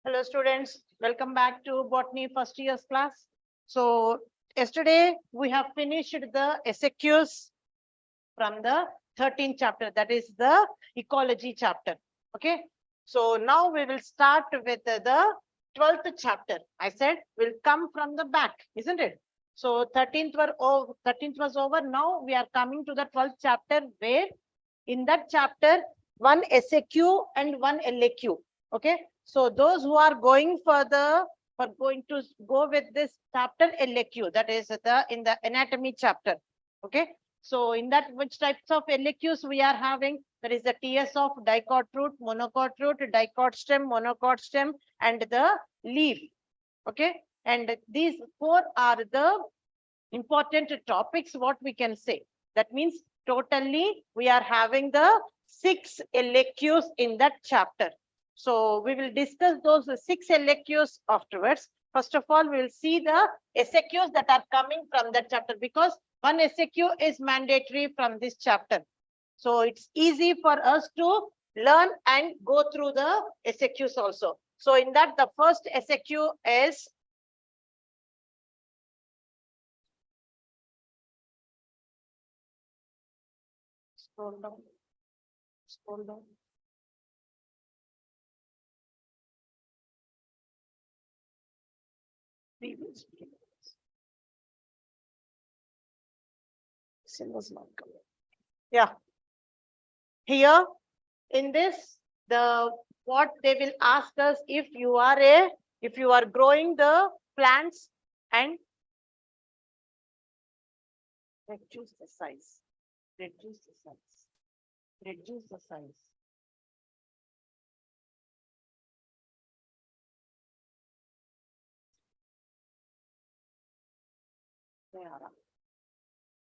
Hello students, welcome back to Botany first year's class. So yesterday we have finished the SAQs from the 13th chapter, that is the ecology chapter. Okay, so now we will start with the 12th chapter. I said we'll come from the back, isn't it? So 13th was over. Now we are coming to the 12th chapter, where in that chapter one SAQ and one LAQ. Okay, so those who are going further are going to go with this chapter LAQ, that is in the anatomy chapter. Okay, so in that, which types of LAQs we are having? There is the TS of dicot root, monocot root, dicot stem, monocot stem, and the leaf. Okay, and these four are the important topics, what we can say. That means totally we are having the 6 LAQs in that chapter. So we will discuss those 6 LAQs afterwards. First of all, we will see the SAQs that are coming from that chapter, because one SAQ is mandatory from this chapter. So it's easy for us to learn and go through the SAQs also. So in that, the first SAQ is scroll down. Yeah. Here in this, what they will ask us, if you are growing the plants and reduce the size.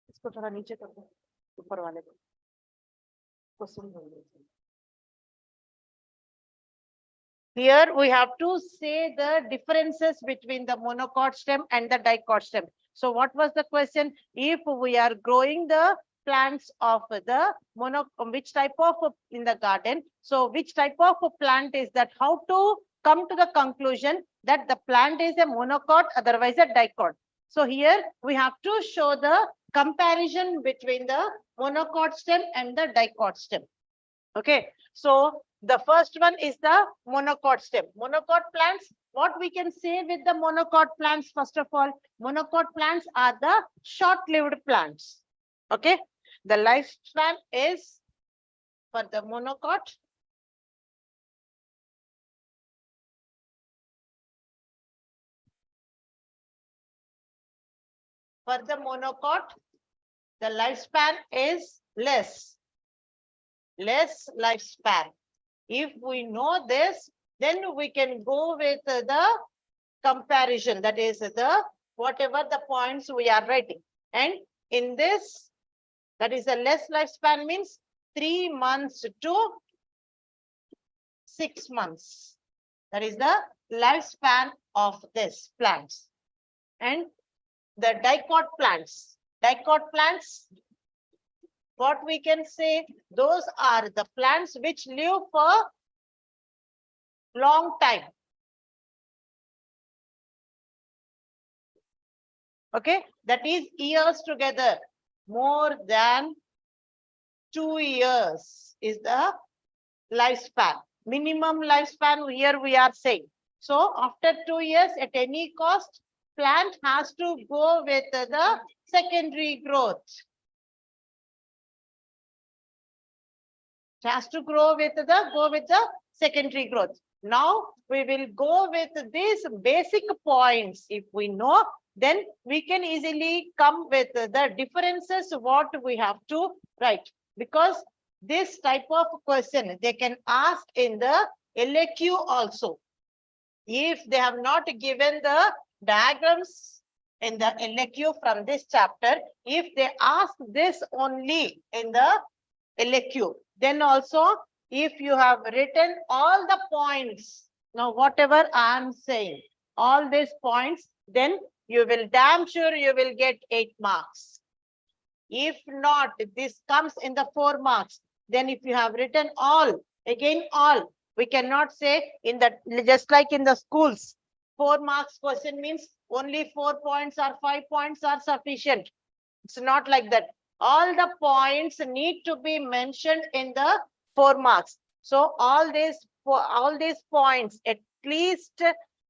इसको थोड़ा नीचे कर दो, ऊपर वाले को सुन लो। Here we have to say the differences between the monocot stem and the dicot stem. So what was the question? If we are growing the plants of the which type of in the garden, so which type of plant is that? How to come to the conclusion that the plant is a monocot, otherwise a dicot? So here we have to show the comparison between the monocot stem and the dicot stem. Okay, so the first one is the monocot stem. Monocot plants, what we can say with the monocot plants? First of all, monocot plants are the short-lived plants. Okay, the lifespan is for the monocot. For the monocot, the lifespan is less lifespan. If we know this, then we can go with the comparison, that is the whatever the points we are writing. And in this, that is a less lifespan means 3 months to 6 months. That is the lifespan of this plants. And the dicot plants, what we can say, those are the plants which live for long time. Okay, that is years together. More than 2 years is the lifespan. Minimum lifespan here we are saying. So after 2 years, at any cost, plant has to go with the secondary growth. It has to go with the secondary growth. Now we will go with these basic points. If we know, then we can easily come with the differences what we have to write. Because this type of question they can ask in the LAQ also. If they have not given the diagrams in the LAQ from this chapter, if they ask this only in the LAQ, then also if you have written all the points, now whatever I am saying, all these points, then you will damn sure you will get 8 marks. If not, this comes in the 4 marks. then if you have written all, again all, we cannot say in that, just like in the schools, 4 marks question means only 4 points or 5 points are sufficient. It's not like that. All the points need to be mentioned in the 4 marks. So all these points, at least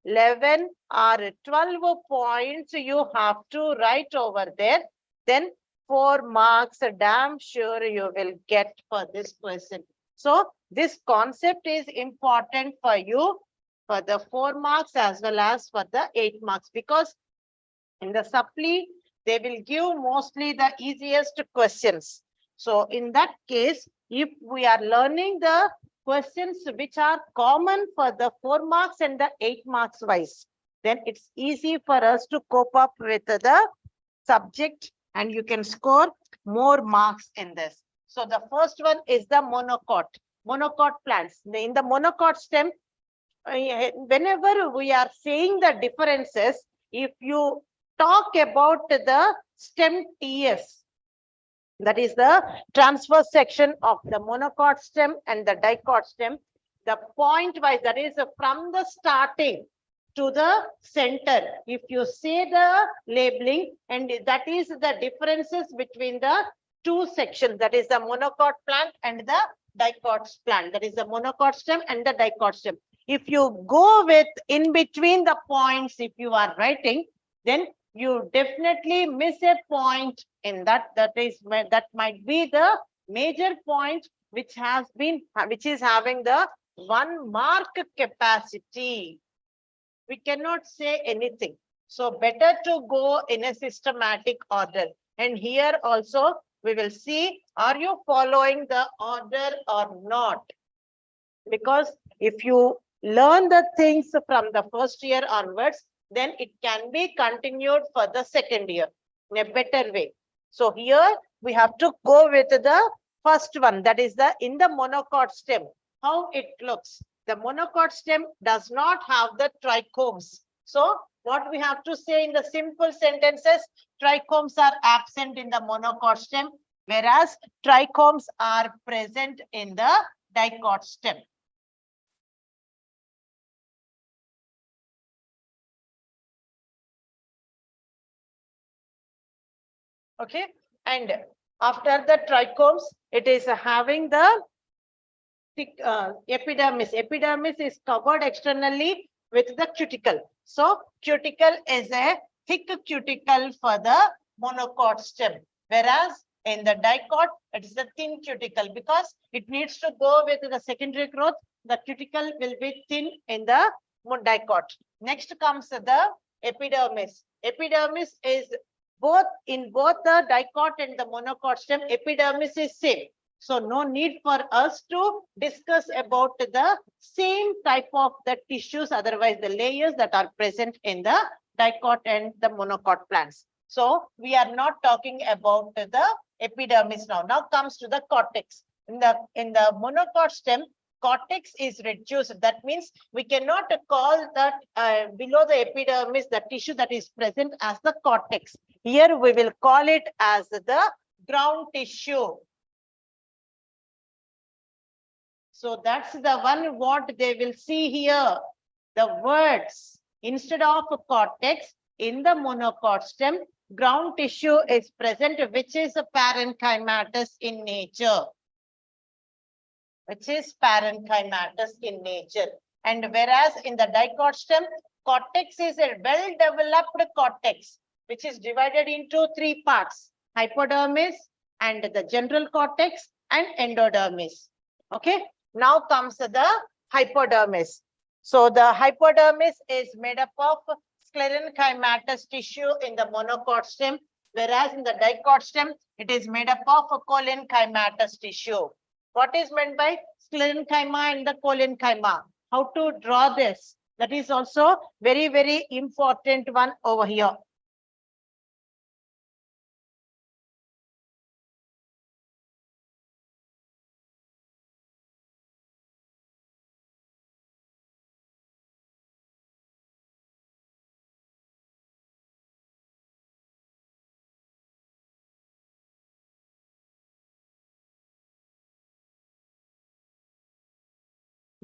11 or 12 points you have to write over there. Then 4 marks, damn sure you will get for this question. So this concept is important for you for the 4 marks as well as for the 8 marks, because in the supply, they will give mostly the easiest questions. So in that case, if we are learning the questions which are common for the 4 marks and the 8 marks wise, then it's easy for us to cope up with the subject and you can score more marks in this. So the first one is the monocot plants. In the monocot stem, whenever we are saying the differences, if you talk about the stem TS, that is the transverse section of the monocot stem and the dicot stem, the point wise, that is from the starting to the center, if you say the labeling, and that is the differences between the two sections, that is the monocot plant and the dicot plant, that is the monocot stem and the dicot stem. If you go with in between the points, if you are writing, then you definitely miss a point in that. That might be the major point which is having the 1 mark capacity. We cannot say anything. So better to go in a systematic order. And here also we will see, are you following the order or not? Because if you learn the things from the first year onwards, then it can be continued for the second year in a better way. So here we have to go with the first one, that is in the monocot stem, how it looks. The monocot stem does not have the trichomes. So what we have to say in the simple sentences, trichomes are absent in the monocot stem, whereas trichomes are present in the dicot stem. Okay, and after the trichomes, it is having the thick epidermis. Epidermis is covered externally with the cuticle. So cuticle is a thick cuticle for the monocot stem, whereas in the dicot, it is a thin cuticle because it needs to go with the secondary growth. The cuticle will be thin in the dicot. Next comes the epidermis. Epidermis is in both the dicot and the monocot stem, epidermis is same. So no need for us to discuss about the same type of the tissues, otherwise the layers that are present in the dicot and the monocot plants. So we are not talking about the epidermis now. Now comes to the cortex. In the monocot stem, cortex is reduced. That means we cannot call that below the epidermis, the tissue that is present, as the cortex. Here we will call it as the ground tissue. So that's the one what they will see here. The words, instead of cortex, in the monocot stem, ground tissue is present, which is a parenchymatous in nature. Which is parenchymatous in nature. And whereas in the dicot stem, cortex is a well-developed cortex, which is divided into 3 parts: hypodermis and the general cortex and endodermis. Okay, now comes the hypodermis. So the hypodermis is made up of sclerenchymatous tissue in the monocot stem, whereas in the dicot stem, it is made up of cholenchymatous tissue. What is meant by sclerenchyma and the cholenchyma? How to draw this? That is also very, very important one over here.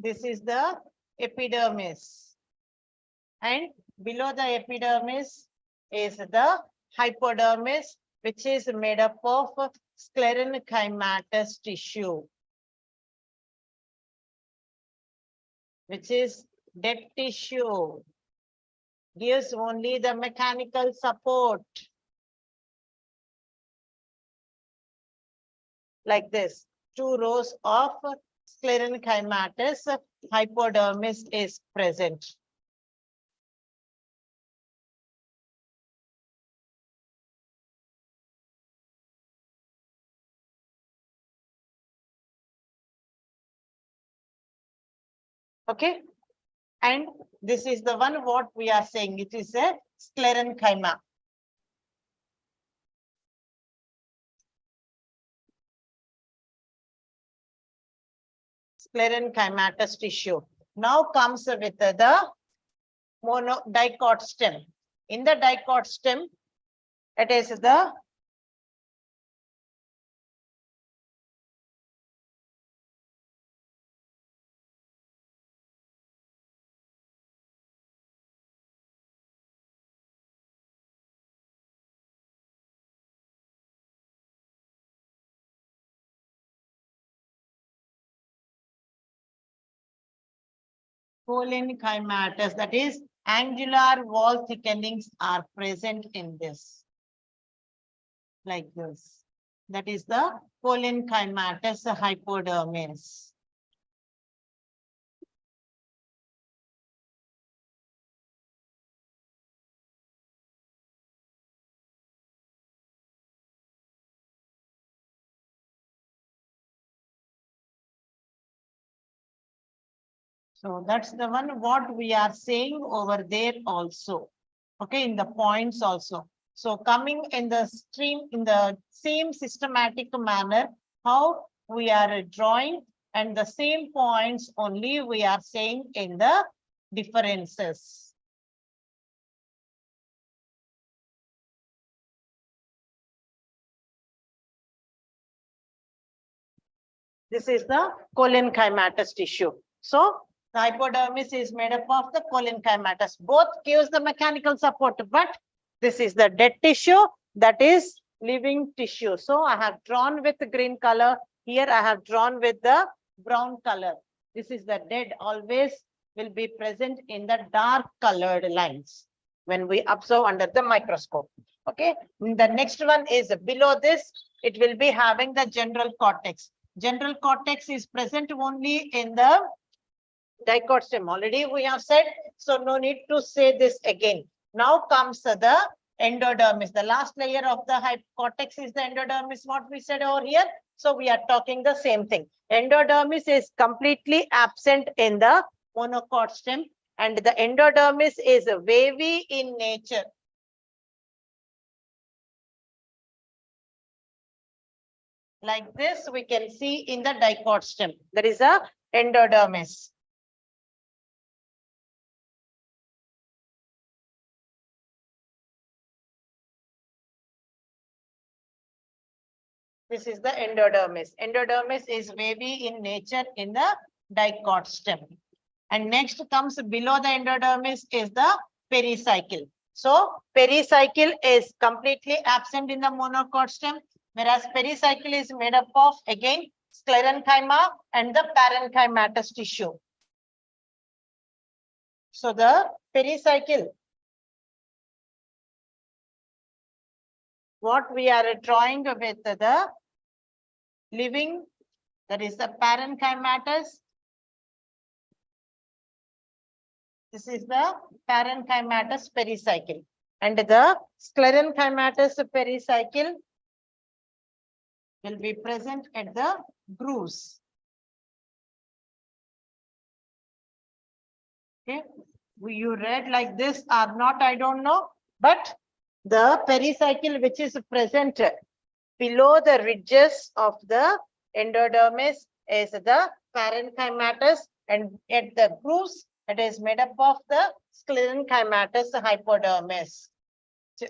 This is the epidermis. And below the epidermis is the hypodermis, which is made up of sclerenchymatous tissue, which is dead tissue, gives only the mechanical support. Like this, 2 rows of sclerenchymatous hypodermis is present. Okay, and this is the one what we are saying. It is a sclerenchyma. Sclerenchymatous tissue. Now comes with the dicot stem. In the dicot stem, it is the cholenchymatous, that is angular wall thickenings are present in this. Like this. That is the cholenchymatous hypodermis. So that's the one what we are saying over there also. Okay, in the points also. So coming in the stream in the same systematic manner, how we are drawing, and the same points only we are saying in the differences. This is the cholenchymatous tissue. So the hypodermis is made up of the cholenchymatous. Both gives the mechanical support, but this is the dead tissue, that is living tissue. So I have drawn with the green color. Here I have drawn with the brown color. This is the dead, always will be present in the dark colored lines when we observe under the microscope. Okay. The next one is below this. It will be having the general cortex. General cortex is present only in the dicot stem. Already we have said, so no need to say this again. Now comes the endodermis. The last layer of the cortex is the endodermis, what we said over here. So we are talking the same thing. Endodermis is completely absent in the monocot stem, and the endodermis is wavy in nature. Like this, we can see in the dicot stem. There is a endodermis. This is the endodermis. Endodermis is wavy in nature in the dicot stem. And next comes below the endodermis is the pericycle. So pericycle is completely absent in the monocot stem, whereas pericycle is made up of again sclerenchyma and the parenchymatous tissue. So the pericycle, what we are drawing with the living, that is the parenchymatous. This is the parenchymatous pericycle, and the sclerenchymatous pericycle will be present at the grooves. Okay, you read like this or not, I don't know, but the pericycle which is present below the ridges of the endodermis is the parenchymatous, and at the grooves it is made up of the sclerenchymatous hypodermis.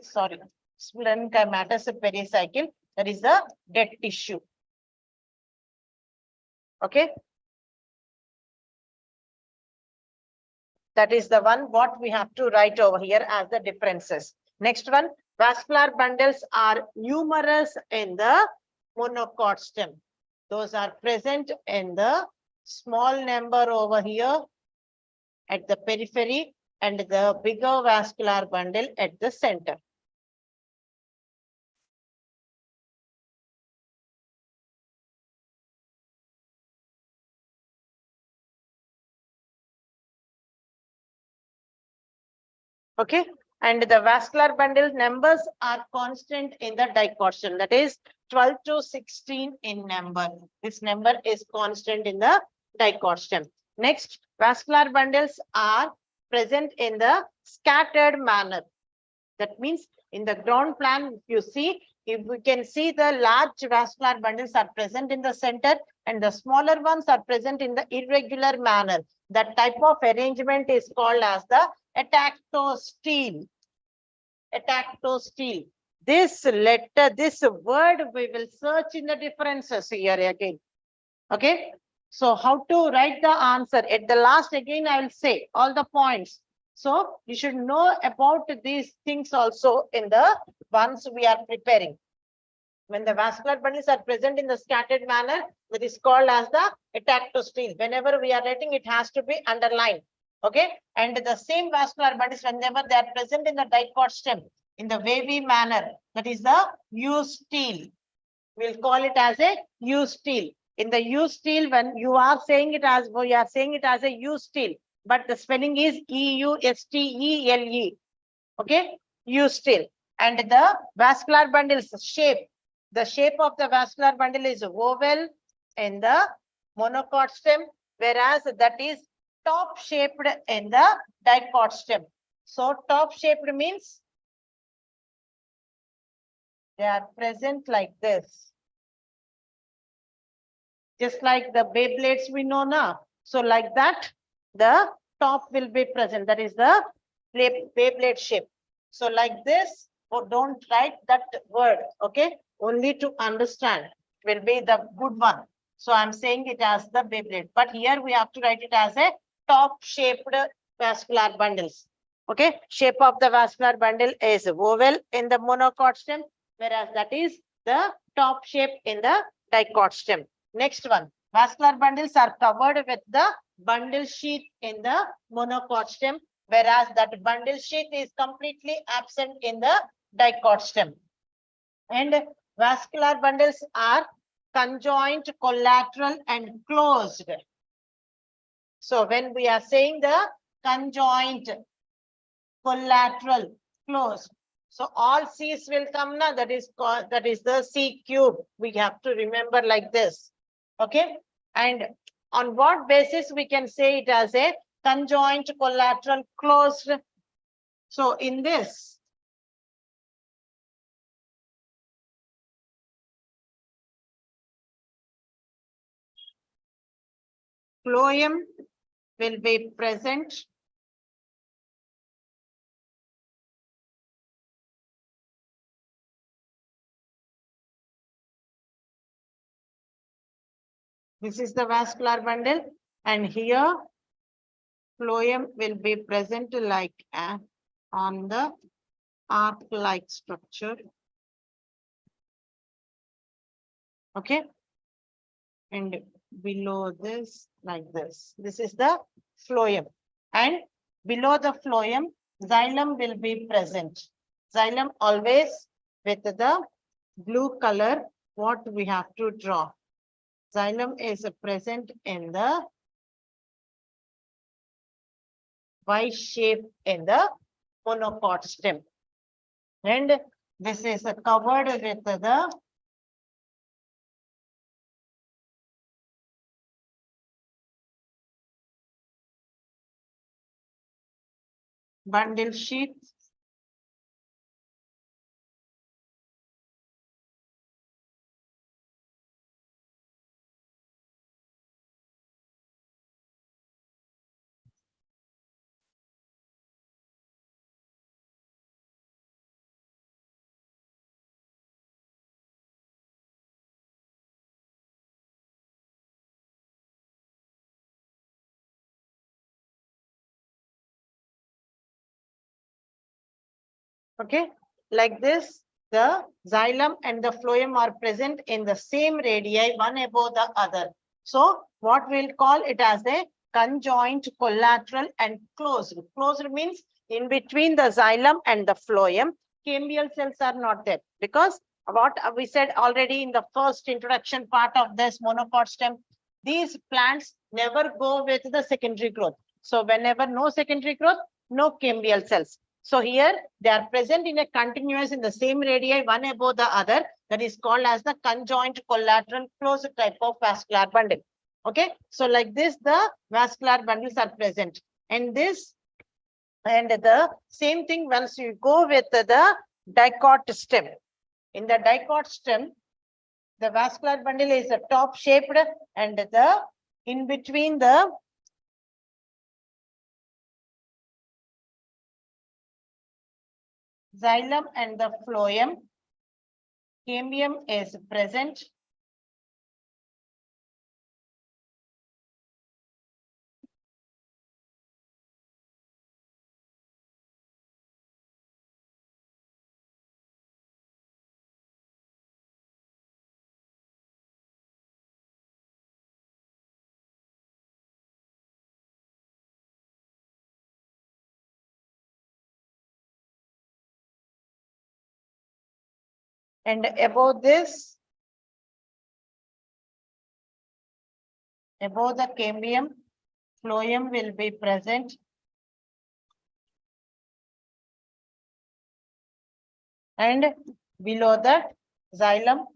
Sorry, sclerenchymatous pericycle, that is the dead tissue. Okay. That is the one what we have to write over here as the differences. Next one, vascular bundles are numerous in the monocot stem. Those are present in the small number over here at the periphery and the bigger vascular bundle at the center. Okay, and the vascular bundle numbers are constant in the dicotyledon. That is 12 to 16 in number. This number is constant in the dicotyledon. Next, vascular bundles are present in the scattered manner. That means in the ground plan, if you see, if we can see the large vascular bundles are present in the center and the smaller ones are present in the irregular manner. That type of arrangement is called as the atactostele. Atactostele. This letter, this word, we will search in the differences here again. Okay. So how to write the answer? At the last, again, I will say all the points. So you should know about these things also in the ones we are preparing. When the vascular bundles are present in the scattered manner, that is called as the atactostele. Whenever we are writing, it has to be underlined. Okay. And the same vascular bundles, whenever they are present in the dicot stem, in the wavy manner, that is the eustele. We'll call it as a eustele. In the eustele, when you are saying it as a eustele, but the spelling is eustele. Okay, eustele. And the vascular bundle's shape, the shape of the vascular bundle is oval in the monocot stem, whereas that is top shaped in the dicot stem. So top shaped means they are present like this. Just like the Beyblades we know now. So like that, the top will be present. That is the Beyblade shape. So like this, or don't write that word, okay? Only to understand will be the good one. So I'm saying it as the Beyblade. But here we have to write it as a top-shaped vascular bundles. Okay, shape of the vascular bundle is oval in the monocot stem, whereas that is the top shape in the dicot stem. Next one, vascular bundles are covered with the bundle sheath in the monocot stem, whereas that bundle sheath is completely absent in the dicot stem. And vascular bundles are conjoint, collateral, and closed. So when we are saying the conjoint, collateral, closed, so all C's will come now. That is the C cube. We have to remember like this. Okay, and on what basis we can say it as a conjoint, collateral, closed? So in this, phloem will be present. This is the vascular bundle, and here phloem will be present like on the arc-like structure. Okay, and below this like this. This is the phloem, and below the phloem, xylem will be present. Xylem always with the blue color. What we have to draw? Xylem is present in the Y shape in the monocot stem, and this is covered with the bundle sheath. Okay, like this, the xylem and the phloem are present in the same radii, one above the other. So what we'll call it as a conjoint, collateral, and closed. Closed means in between the xylem and the phloem, cambial cells are not there, because what we said already in the first introduction part of this monocot stem, these plants never go with the secondary growth. So whenever no secondary growth, no cambial cells. So here they are present in a continuous in the same radii, one above the other. That is called as the conjoint collateral closed type of vascular bundle. Okay, so like this, the vascular bundles are present, and this and the same thing once you go with the dicot stem. In the dicot stem, the vascular bundle is a top shaped, and the in between the xylem and the phloem, cambium is present. And above this, above the cambium, phloem will be present. And below that, xylem.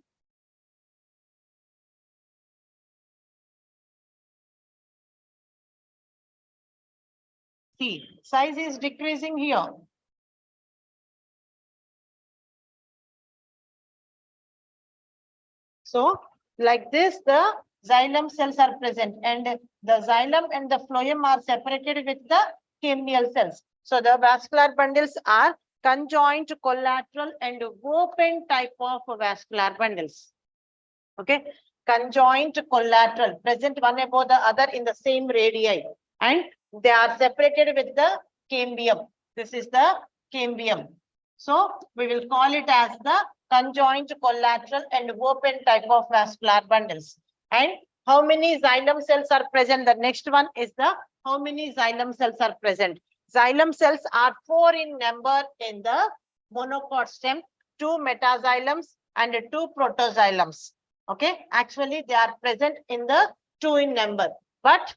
See, size is decreasing here. So, like this, the xylem cells are present, and the xylem and the phloem are separated with the cambial cells. So, the vascular bundles are conjoint, collateral, and open type of vascular bundles. Okay, conjoint, collateral, present one above the other in the same radii, and they are separated with the cambium. This is the cambium. So we will call it as the conjoint, collateral, and open type of vascular bundles. And how many xylem cells are present? The next one is the how many xylem cells are present. Xylem cells are 4 in number in the monocot stem, 2 metaxylems and 2 protoxylems. Okay, actually they are present in the 2 in number, but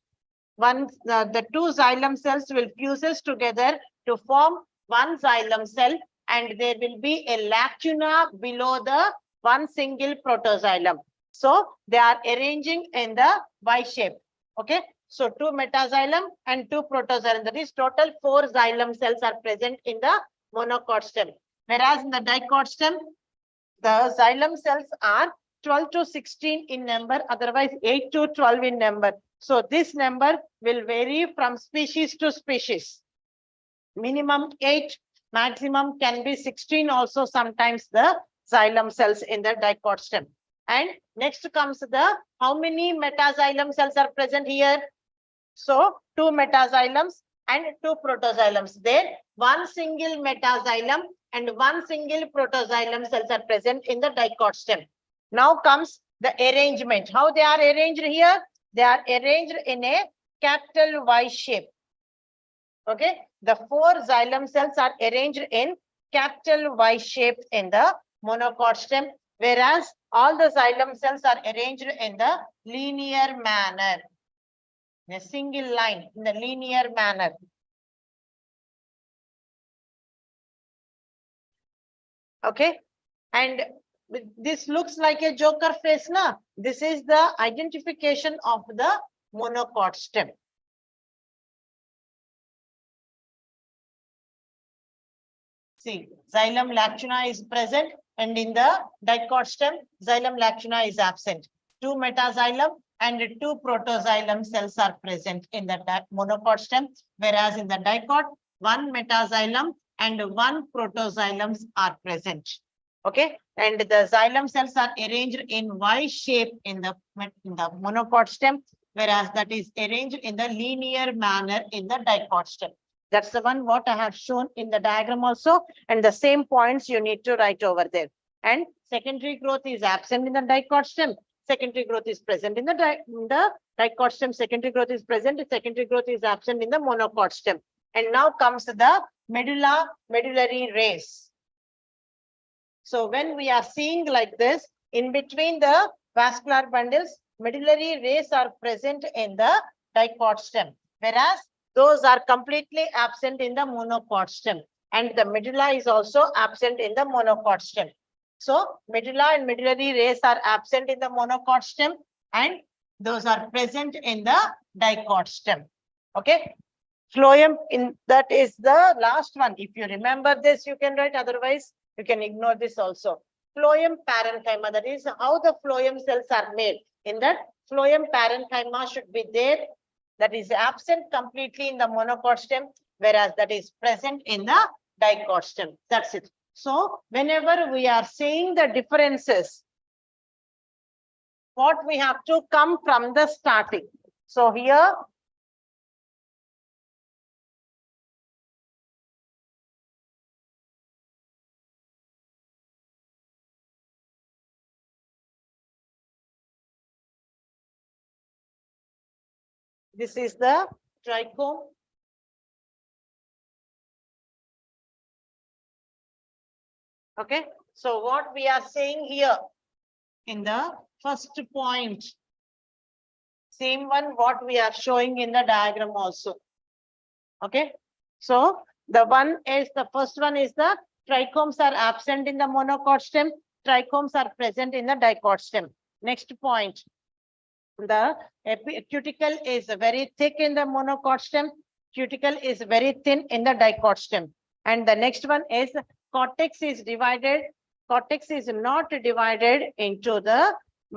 once the 2 xylem cells will fuses together to form 1 xylem cell, and there will be a lacuna below the 1 single protoxylem. So they are arranging in the Y shape. Okay, so 2 metaxylem and 2 protoxylem, that is total 4 xylem cells are present in the monocot stem. Whereas in the dicot stem, the xylem cells are 12 to 16 in number, otherwise 8 to 12 in number. So this number will vary from species to species. Minimum 8, maximum can be 16 also sometimes the xylem cells in the dicot stem. And next comes the how many metaxylem cells are present here? So 2 metaxylems and 2 protoxylems. There 1 single metaxylem and 1 single protoxylem cells are present in the dicot stem. Now comes the arrangement. How they are arranged here? They are arranged in a capital Y shape. Okay, the 4 xylem cells are arranged in capital Y shape in the monocot stem, whereas all the xylem cells are arranged in the linear manner, in a single line, in the linear manner. Okay, and this looks like a joker face, na? This is the identification of the monocot stem. See, xylem lacuna is present, and in the dicot stem, xylem lacuna is absent. 2 metaxylem and 2 protoxylem cells are present in the monocot stem, whereas in the dicot, 1 metaxylem and 1 protoxylem are present. Okay, and the xylem cells are arranged in Y shape in the monocot stem, whereas that is arranged in the linear manner in the dicot stem. That's the one what I have shown in the diagram also, and the same points you need to write over there. And secondary growth is absent in the dicot stem. Secondary growth is present in the dicot stem. Secondary growth is present. Secondary growth is absent in the monocot stem. And now comes the medullary rays. So when we are seeing like this, in between the vascular bundles, medullary rays are present in the dicot stem, whereas those are completely absent in the monocot stem. And the medulla is also absent in the monocot stem. So medulla and medullary rays are absent in the monocot stem, and those are present in the dicot stem. Okay. Phloem, in that is the last one. If you remember this, you can write. Otherwise, you can ignore this also. Phloem parenchyma, that is how the phloem cells are made. In that, phloem parenchyma should be there. That is absent completely in the monocot stem, whereas that is present in the dicot stem. That's it. So whenever we are saying the differences, what we have to come from the starting. So here, this is the trichome. Okay, so what we are saying here in the first point, same one what we are showing in the diagram also. Okay, so the first one is the trichomes are absent in the monocot stem, trichomes are present in the dicot stem. Next point, the cuticle is very thick in the monocot stem, cuticle is very thin in the dicot stem. And the next one is cortex is divided, cortex is not divided into the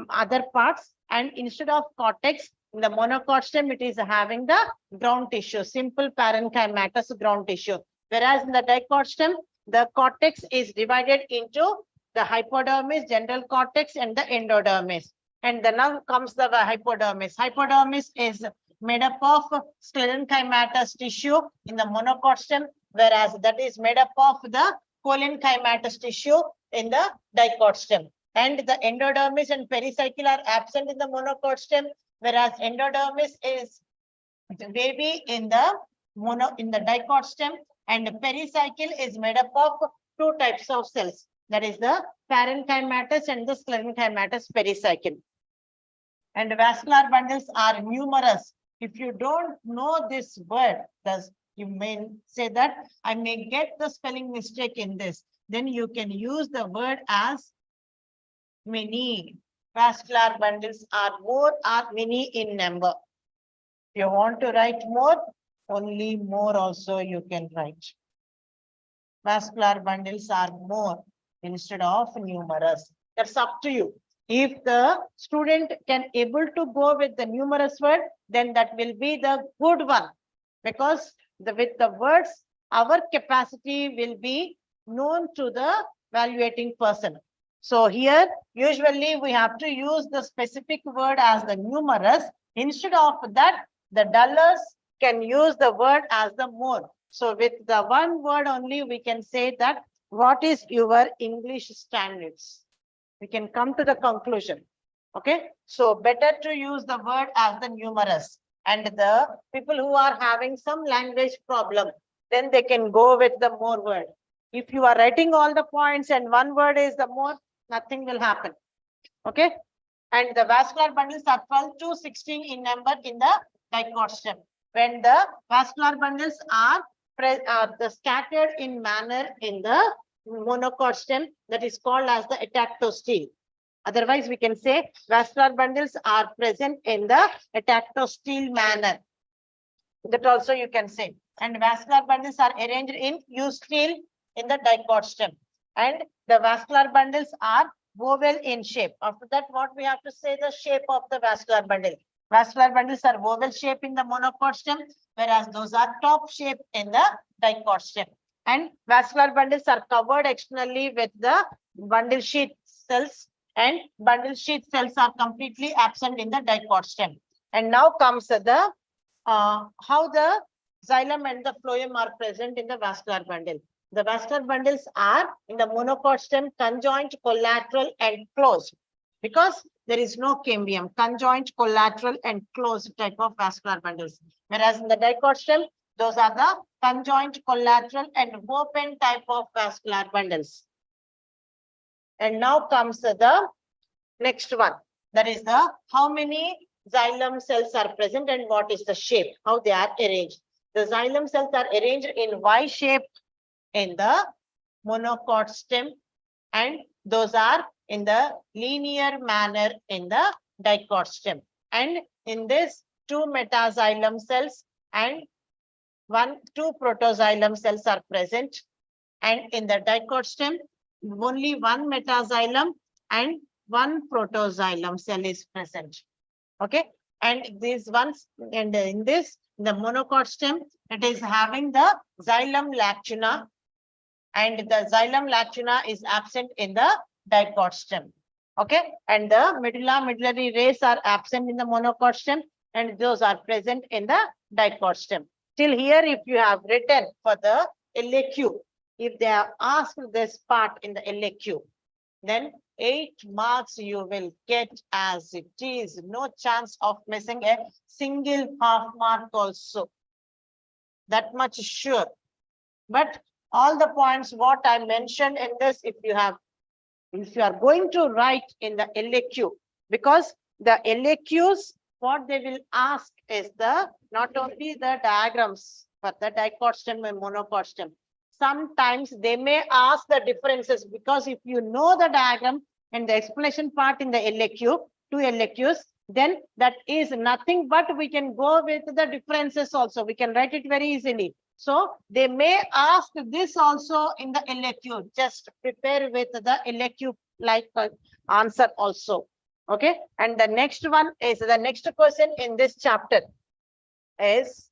other parts, and instead of cortex in the monocot stem, it is having the ground tissue, simple parenchymatous ground tissue. Whereas in the dicot stem, the cortex is divided into the hypodermis, general cortex, and the endodermis. And then now comes the hypodermis. Hypodermis is made up of sclerenchymatous tissue in the monocot stem, whereas that is made up of the cholenchymatous tissue in the dicot stem. And the endodermis and pericycle are absent in the monocot stem, whereas endodermis is wavy in the dicot stem, and pericycle is made up of two types of cells. That is the parenchymatous and the sclerenchymatous pericycle. And vascular bundles are numerous. If you don't know this word, you may say that I may get the spelling mistake in this. Then you can use the word as many. Vascular bundles are more or many in number. If you want to write more, only more also you can write. Vascular bundles are more instead of numerous. That's up to you. If the student can able to go with the numerous word, then that will be the good one, because with the words, our capacity will be known to the evaluating person. So here, usually we have to use the specific word as the numerous. Instead of that, the dullers can use the word as the more. So with the one word only, we can say that what is your English standards? We can come to the conclusion. Okay, so better to use the word as the numerous. And the people who are having some language problem, then they can go with the more word. If you are writing all the points and one word is the more, nothing will happen. Okay, and the vascular bundles are 12 to 16 in number in the dicot stem. When the vascular bundles are scattered in manner in the monocot stem, that is called as the atactostele. Otherwise, we can say vascular bundles are present in the atactostele manner. That also you can say. And vascular bundles are arranged in eustele in the dicot stem. And the vascular bundles are oval in shape. After that, what we have to say, the shape of the vascular bundle. Vascular bundles are oval shape in the monocot stem, whereas those are top shape in the dicot stem. And vascular bundles are covered externally with the bundle sheath cells, and bundle sheath cells are completely absent in the dicot stem. And now comes the how the xylem and the phloem are present in the vascular bundle. The vascular bundles are in the monocot stem, conjoint, collateral, and closed. Because there is no cambium, conjoint, collateral, and closed type of vascular bundles. Whereas in the dicot stem, those are the conjoint, collateral, and open type of vascular bundles. And now comes the next one. That is the how many xylem cells are present and what is the shape, how they are arranged. The xylem cells are arranged in Y shape in the monocot stem, and those are in the linear manner in the dicot stem. And in this, 2 metaxylem cells and 2 protoxylem cells are present. And in the dicot stem, only 1 metaxylem and 1 protoxylem cell is present. Okay, and these ones, and in this, the monocot stem, it is having the xylem lacuna, and the xylem lacuna is absent in the dicot stem. Okay, and the medullary rays are absent in the monocot stem, and those are present in the dicot stem. Till here, if you have written for the LAQ, if they have asked this part in the LAQ, then 8 marks you will get as it is. No chance of missing a single half mark also. That much sure. But all the points what I mentioned in this, if you are going to write in the LAQ, because the LAQs, what they will ask is the not only the diagrams for the dicot stem and monocot stem. Sometimes they may ask the differences, because if you know the diagram and the explanation part in the LAQ, 2 LAQs, then that is nothing but we can go with the differences also. We can write it very easily. So they may ask this also in the LAQ. Just prepare with the LAQ like answer also. Okay. And the next one is the next question in this chapter is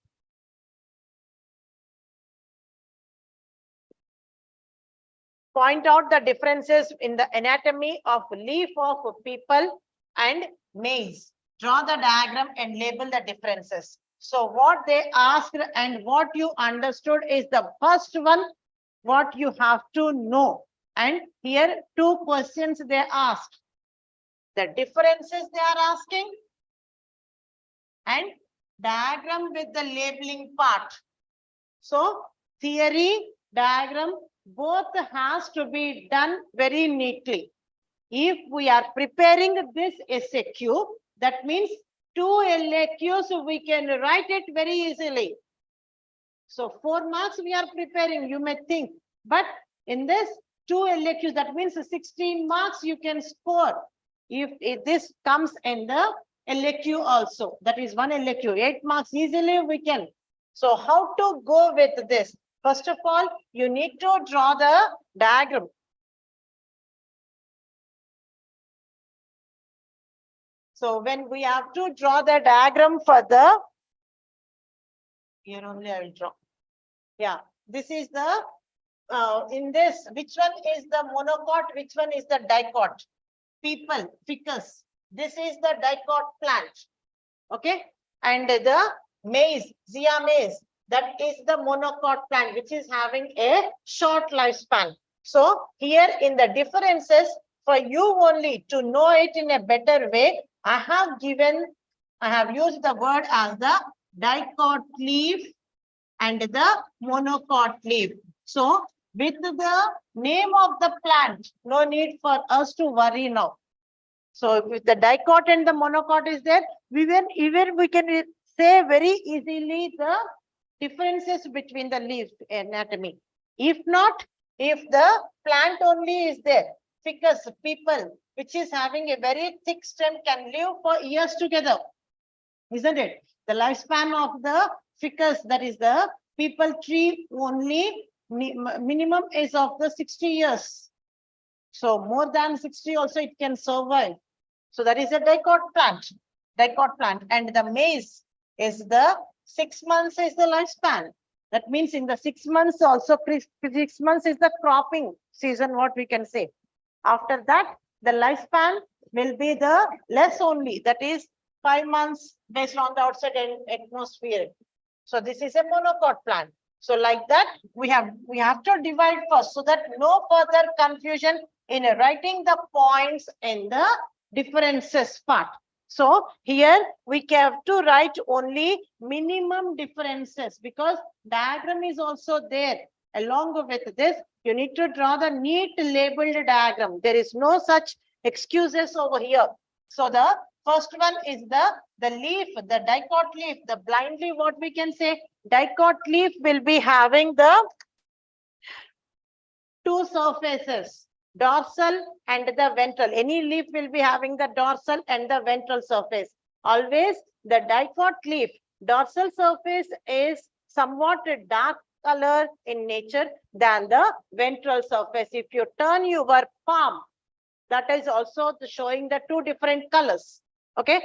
point out the differences in the anatomy of leaf of people and maize. Draw the diagram and label the differences. So what they asked and what you understood is the first one, what you have to know. And here 2 questions they asked. The differences they are asking and diagram with the labeling part. So theory, diagram, both has to be done very neatly. If we are preparing this SAQ, that means 2 LAQs, we can write it very easily. So 4 marks we are preparing, you may think, but in this 2 LAQs, that means 16 marks you can score. If this comes in the LAQ also, that is 1 LAQ, 8 marks easily we can. So how to go with this? First of all, you need to draw the diagram. So when we have to draw the diagram for the, here only I will draw. Yeah, this is the, in this, which one is the monocot, which one is the dicot? People, ficus. This is the dicot plant. Okay. And the maize, Zea maize, that is the monocot plant, which is having a short lifespan. So here in the differences, for you only to know it in a better way, I have used the word as the dicot leaf and the monocot leaf. So with the name of the plant, no need for us to worry now. So with the dicot and the monocot is there, we can say very easily the differences between the leaf anatomy. If not, if the plant only is there, ficus, people, which is having a very thick stem, can live for years together, isn't it? The lifespan of the ficus, that is the people tree, only minimum is of the 60 years. So more than 60 also it can survive. So that is a dicot plant. And the maize is the 6 months is the lifespan. That means in the 6 months also, 6 months is the cropping season, what we can say. After that, the lifespan will be the less only, that is 5 months based on the outside atmosphere. So this is a monocot plant. So like that, we have to divide first so that no further confusion in writing the points in the differences part. So here we have to write only minimum differences because diagram is also there. Along with this, you need to draw the neat labeled diagram. There is no such excuses over here. So the first one is the leaf, the dicot leaf, the blind leaf, what we can say, dicot leaf will be having the two surfaces, dorsal and the ventral. Any leaf will be having the dorsal and the ventral surface. Always the dicot leaf, dorsal surface is somewhat a dark color in nature than the ventral surface. If you turn your palm, that is also showing the two different colors. Okay,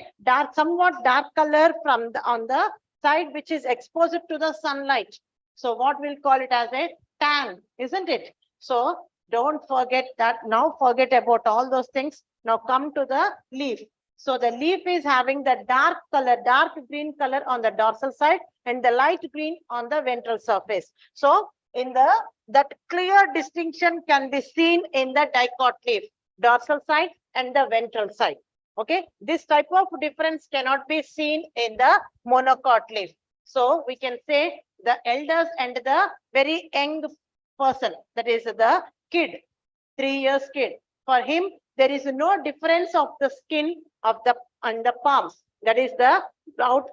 somewhat dark color from on the side which is exposed to the sunlight. So what we'll call it as a tan, isn't it? So don't forget that. Now forget about all those things. Now come to the leaf. So the leaf is having the dark color, dark green color on the dorsal side and the light green on the ventral surface. So in that clear distinction can be seen in the dicot leaf, dorsal side and the ventral side. Okay, this type of difference cannot be seen in the monocot leaf. So we can say the elders and the very young person, that is the kid, 3 years kid. For him, there is no difference of the skin of the on the palms. That is the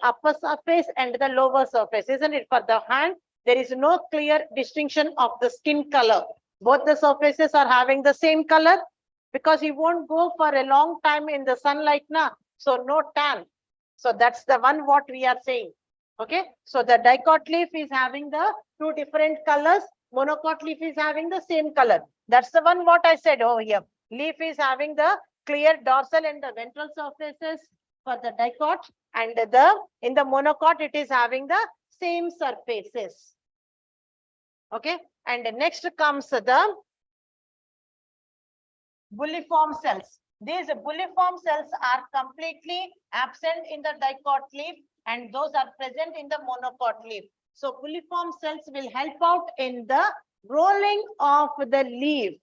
upper surface and the lower surface, isn't it? For the hand, there is no clear distinction of the skin color. Both the surfaces are having the same color because he won't go for a long time in the sunlight now. So no tan. So that's the one what we are saying. Okay. So the dicot leaf is having the two different colors. Monocot leaf is having the same color. That's the one what I said over here. Leaf is having the clear dorsal and the ventral surfaces for the dicot, and in the monocot it is having the same surfaces. Okay, and next comes the bulliform cells. These bulliform cells are completely absent in the dicot leaf and those are present in the monocot leaf. So bulliform cells will help out in the rolling of the leaf.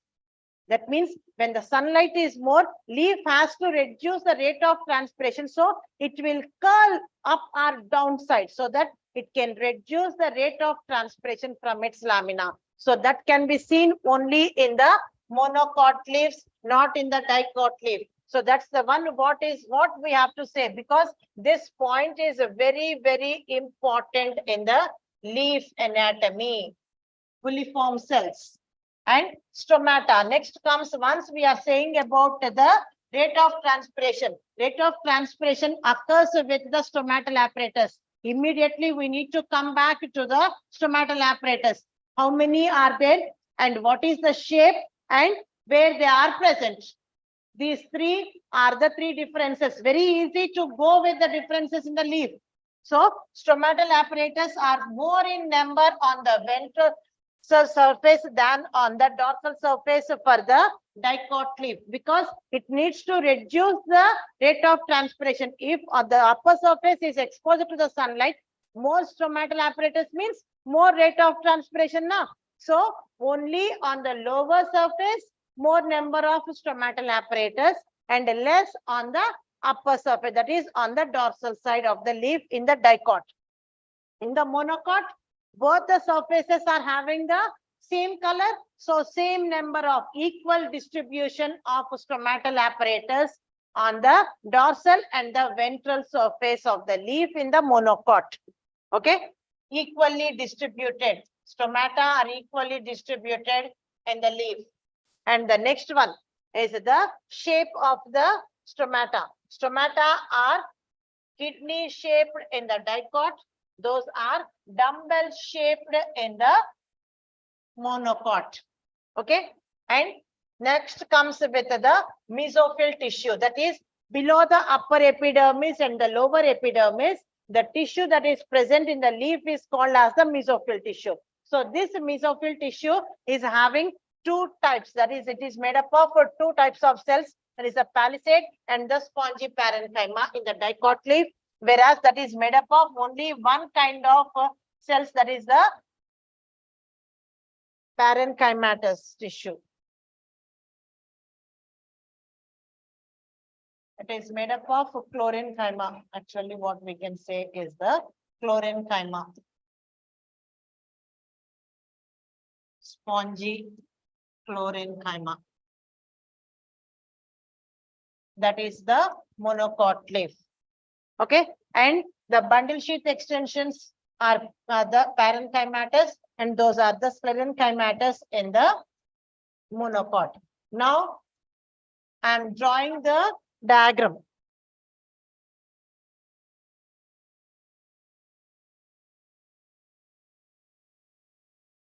That means when the sunlight is more, leaf has to reduce the rate of transpiration. So it will curl up or downside so that it can reduce the rate of transpiration from its lamina. So that can be seen only in the monocot leaves, not in the dicot leaf. So that's the one what we have to say, because this point is very, very important in the leaf anatomy. Bulliform cells and stomata. Next comes, once we are saying about the rate of transpiration. Rate of transpiration occurs with the stomatal apparatus. Immediately we need to come back to the stomatal apparatus. How many are there and what is the shape and where they are present? These three are the three differences. Very easy to go with the differences in the leaf. So stomatal apparatus are more in number on the ventral surface than on the dorsal surface for the dicot leaf, because it needs to reduce the rate of transpiration. If the upper surface is exposed to the sunlight, more stomatal apparatus means more rate of transpiration now. So only on the lower surface, more number of stomatal apparatus and less on the upper surface, that is on the dorsal side of the leaf in the dicot. In the monocot, both the surfaces are having the same color, so same number of equal distribution of stomatal apparatus on the dorsal and the ventral surface of the leaf in the monocot. Okay, equally distributed. Stomata are equally distributed in the leaf. And the next one is the shape of the stomata. Stomata are kidney shaped in the dicot. Those are dumbbell shaped in the monocot. Okay. And next comes with the mesophyll tissue. That is below the upper epidermis and the lower epidermis. The tissue that is present in the leaf is called as the mesophyll tissue. So this mesophyll tissue is having two types. That is, it is made up of two types of cells. There is a palisade and the spongy parenchyma in the dicot leaf. whereas that is made up of only one kind of cells, that is the parenchymatous tissue. It is made up of chlorenchyma. Actually, what we can say is the chlorenchyma. Spongy chlorenchyma. That is the monocot leaf. Okay, and the bundle sheath extensions are the parenchymatous, and those are the sclerenchymatous in the monocot. Now, I am drawing the diagram.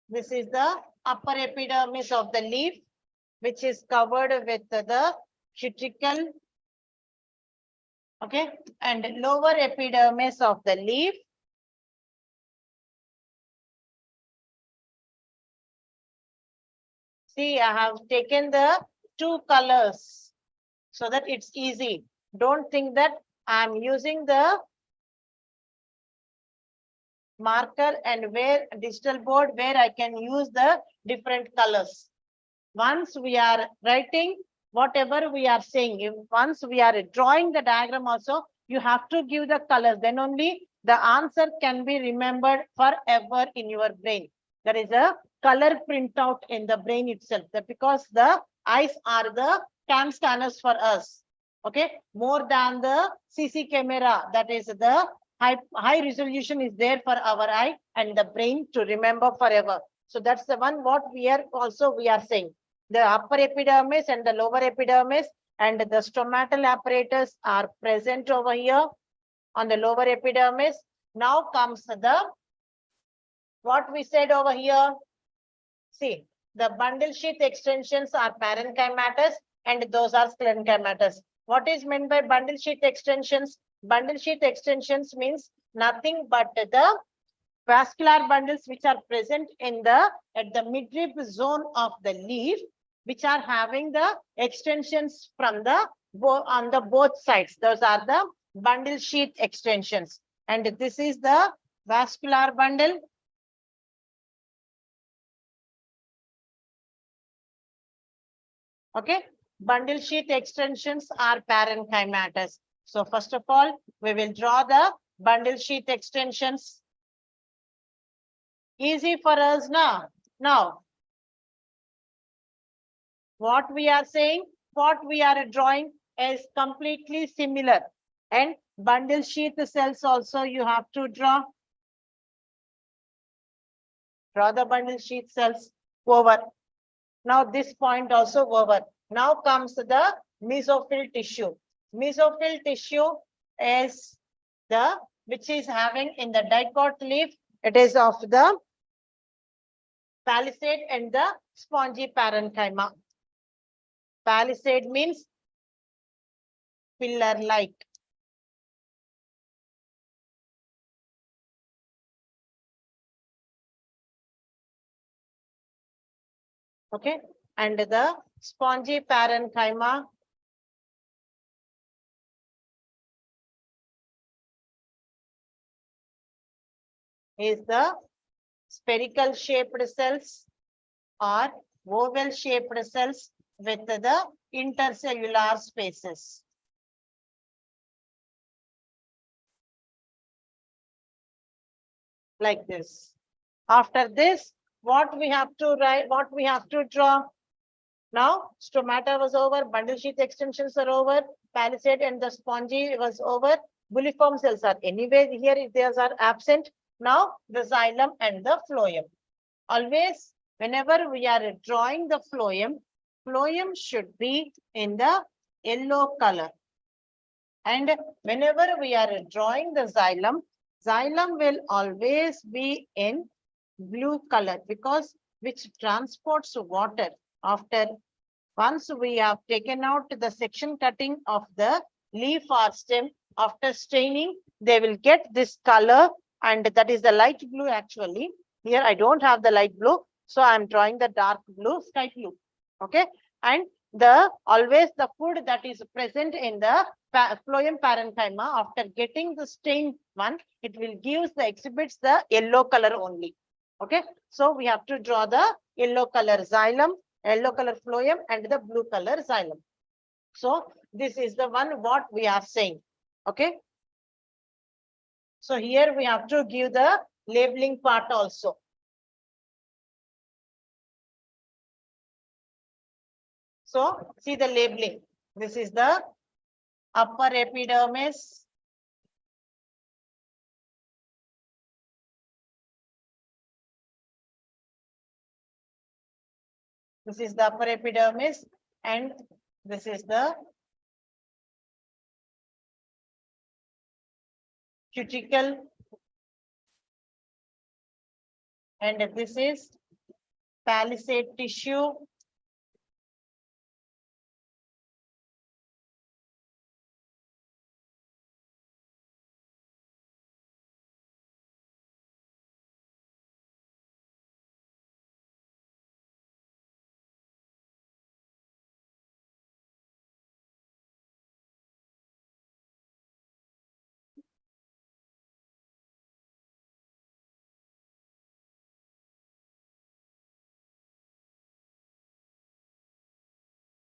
This is the upper epidermis of the leaf, which is covered with the cuticle. Okay, and lower epidermis of the leaf. See, I have taken the two colors so that it's easy. Don't think that I'm using the marker and where digital board where I can use the different colors. Once we are writing whatever we are saying, once we are drawing the diagram also, you have to give the colors. Then only the answer can be remembered forever in your brain. There is a color printout in the brain itself. That because the eyes are the cam scanners for us. Okay, more than the CC camera, that is the high resolution is there for our eye and the brain to remember forever. So that's the one what we are saying. The upper epidermis and the lower epidermis and the stomatal apparatus are present over here on the lower epidermis. Now comes the what we said over here. See, the bundle sheath extensions are parenchymatous and those are sclerenchymatous. What is meant by bundle sheath extensions? Bundle sheath extensions means nothing but the vascular bundles which are present in the at the midrib zone of the leaf, which are having the extensions from the on the both sides. Those are the bundle sheath extensions. And this is the vascular bundle. Okay, bundle sheath extensions are parenchymatous. So first of all, we will draw the bundle sheath extensions. Easy for us now. Now, what we are saying, what we are drawing is completely similar. And bundle sheath cells also you have to draw. Draw the bundle sheath cells over. Now this point also over. Now comes the mesophyll tissue. Mesophyll tissue is the which is having in the dicot leaf. It is of the palisade and the spongy parenchyma. Palisade means pillar-like. Okay, and the spongy parenchyma is the spherical shaped cells or oval shaped cells with the intercellular spaces. Like this. After this, what we have to write, what we have to draw. Now, stomata was over, bundle sheath extensions are over, palisade and the spongy was over, bulliform cells are anyway here, if theirs are absent. Now, the xylem and the phloem. Always, whenever we are drawing the phloem, phloem should be in the yellow color. And whenever we are drawing the xylem, xylem will always be in blue color because which transports water. After once we have taken out the section cutting of the leaf or stem, after staining, they will get this color, and that is the light blue actually. Here I don't have the light blue, so I'm drawing the dark blue, sky blue. Okay, and the always the food that is present in the phloem parenchyma, after getting the stained one, it will exhibits the yellow color only. Okay, so we have to draw the yellow color xylem, yellow color phloem, and the blue color xylem. So this is the one what we are saying. Okay. So here we have to give the labeling part also. So see the labeling. This is the upper epidermis. This is the upper epidermis, and this is the cuticle, and this is palisade tissue.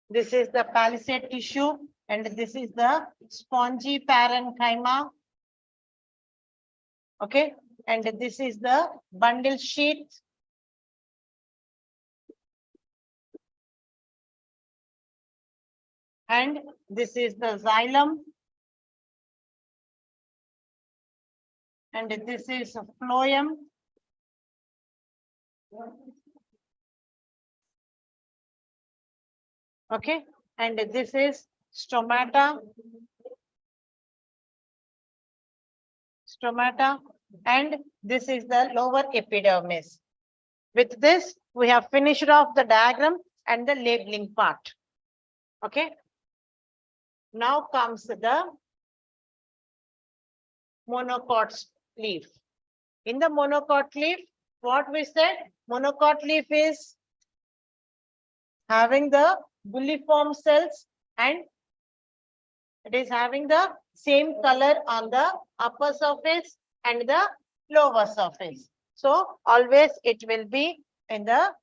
This is the palisade tissue, and this is the spongy parenchyma. Okay, and this is the bundle sheath. And this is the xylem. And this is a phloem. Okay, and this is stomata. And this is the lower epidermis. With this, we have finished off the diagram and the labeling part. Okay. Now comes the monocot leaf. In the monocot leaf, what we said, monocot leaf is having the bulliform cells, and it is having the same color on the upper surface and the lower surface. So always it will be in the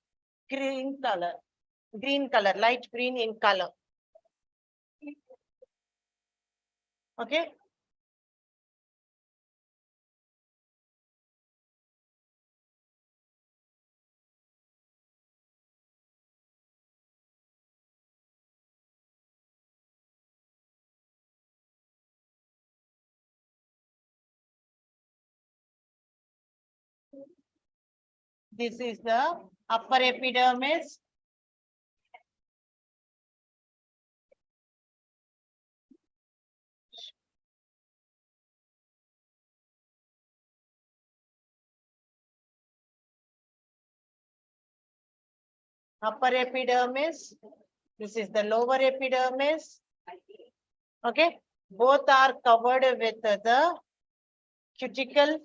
green color, light green in color. Okay. This is the upper epidermis. Upper epidermis. This is the lower epidermis. Okay. Both are covered with the cuticle.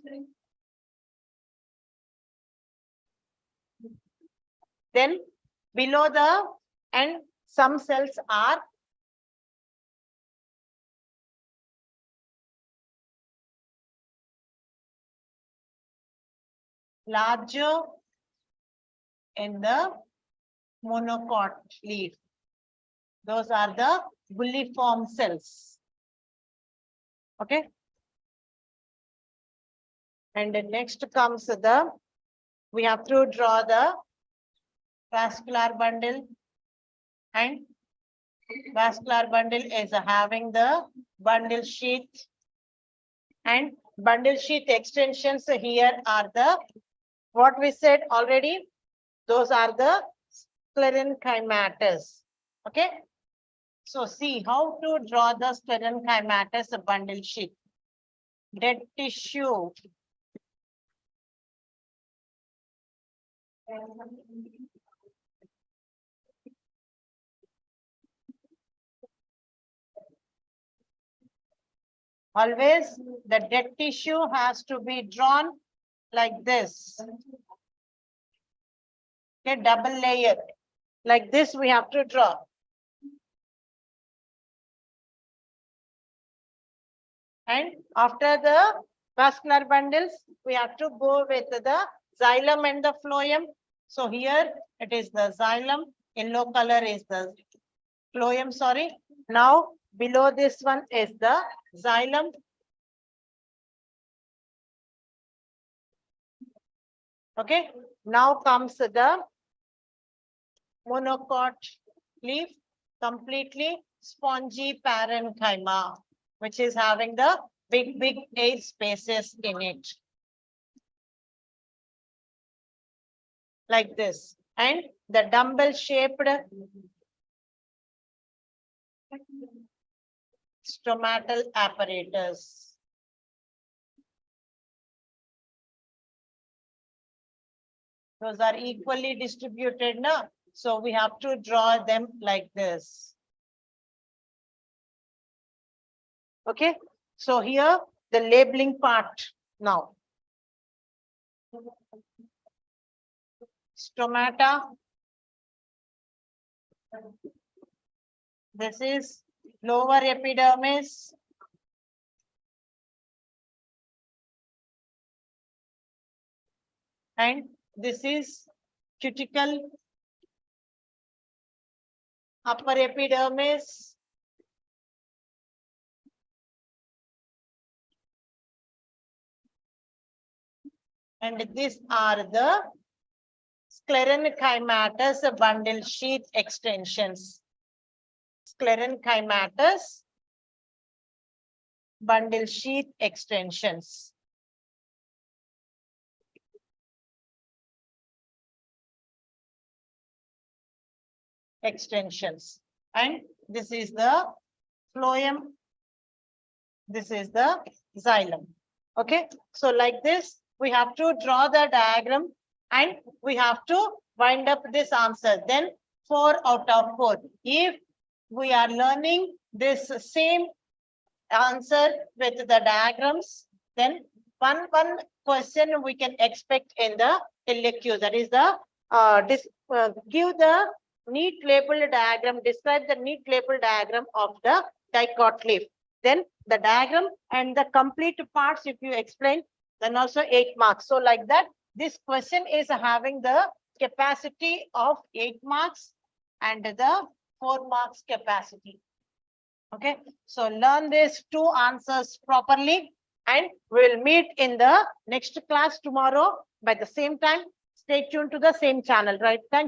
Then below the, and some cells are larger in the monocot leaf. Those are the bulliform cells. Okay. And next comes the, we have to draw the vascular bundle, and vascular bundle is having the bundle sheath, and bundle sheath extensions here are the, what we said already, those are the sclerenchymatous. Okay. So see how to draw the sclerenchymatous bundle sheath. Dead tissue. Always the dead tissue has to be drawn like this. Okay, double layer. Like this we have to draw. And after the vascular bundles, we have to go with the xylem and the phloem. So here it is the xylem, yellow color is the phloem, sorry. Now below this one is the xylem. Okay, now comes the monocot leaf, completely spongy parenchyma, which is having the big air spaces in it. Like this. And the dumbbell shaped stomatal apparatus. Those are equally distributed now. So we have to draw them like this. Okay. So here the labeling part now. Stomata. This is lower epidermis. And this is cuticle, upper epidermis. And these are the sclerenchymatous bundle sheath extensions. Sclerenchymatous bundle sheath extensions. And this is the phloem. This is the xylem. Okay, so like this, we have to draw the diagram and we have to wind up this answer. Then 4 out of 4. If we are learning this same answer with the diagrams, then one question we can expect in the LQ. That is the give the neat labeled diagram, describe the neat labeled diagram of the dicot leaf. Then the diagram and the complete parts, if you explain, then also 8 marks. So like that, this question is having the capacity of 8 marks and the 4 marks capacity. Okay, so learn these 2 answers properly and we will meet in the next class tomorrow by the same time. Stay tuned to the same channel, right? Thank you.